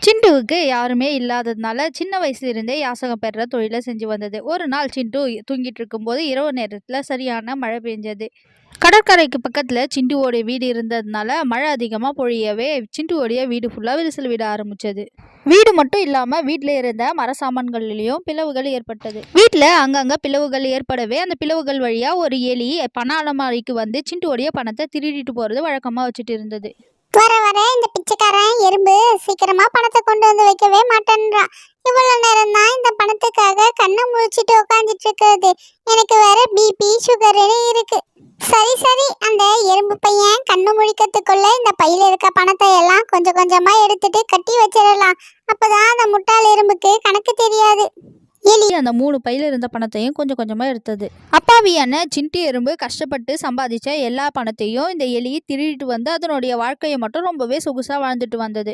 சிண்டுவுக்கு யாருமே இல்லாததுனால சின்ன வயசுலேருந்தே யாசகம் பெறுற தொழிலை செஞ்சு வந்தது. ஒரு நாள் சிண்டு தூங்கிட்டு இருக்கும்போது இரவு நேரத்தில் சரியான மழை பெஞ்சது. கடற்கரைக்கு பக்கத்தில் சிண்டுவோடைய வீடு இருந்ததுனால மழை அதிகமாக பொழியவே சிண்டுவோடைய வீடு ஃபுல்லாக விரிசல் விட ஆரம்பிச்சது. வீடு மட்டும் இல்லாமல் வீட்டில் இருந்த மர சாமான்கள்லேயும் பிளவுகள் ஏற்பட்டது. வீட்டில் அங்கங்கே பிளவுகள் ஏற்படவே அந்த பிளவுகள் வழியாக ஒரு எலி பண அலமாரிக்கு வந்து சிண்டுவோடைய பணத்தை திருடிட்டு போகிறது வழக்கமாக வச்சுட்டு இருந்தது. வர வர இந்த பிச்சைக்காரன் எறும்பு சீக்கிரமா பணத்தை கொண்டு வந்து வைக்கவே மாட்டேன்றான். இவ்வளவு நேரம் தான் இந்த பணத்துக்காக கண்ணை முழிச்சிட்டு உட்காந்துட்டு இருக்கிறது. எனக்கு வேற பிபி சுகர்னு இருக்கு. சரி சரி, அந்த எறும்பு பையன் கண்ணு முழிக்கிறதுக்குள்ள இந்த பையில இருக்க பணத்தை எல்லாம் கொஞ்சம் கொஞ்சமா எடுத்துட்டு கட்டி வச்சிடலாம். அப்பதான் அந்த முட்டாள் எறும்புக்கு கணக்கு தெரியாது. எலி அந்த 3 பையில இருந்த பணத்தையும் கொஞ்சம் கொஞ்சமாக எடுத்தது. அப்பாவியான சிண்டு எறும்பு கஷ்டப்பட்டு சம்பாதிச்ச எல்லா பணத்தையும் இந்த எலி திருடிட்டு வந்து அதனுடைய வாழ்க்கையை மட்டும் ரொம்பவே சொகுசாக வாழ்ந்துட்டு வந்தது.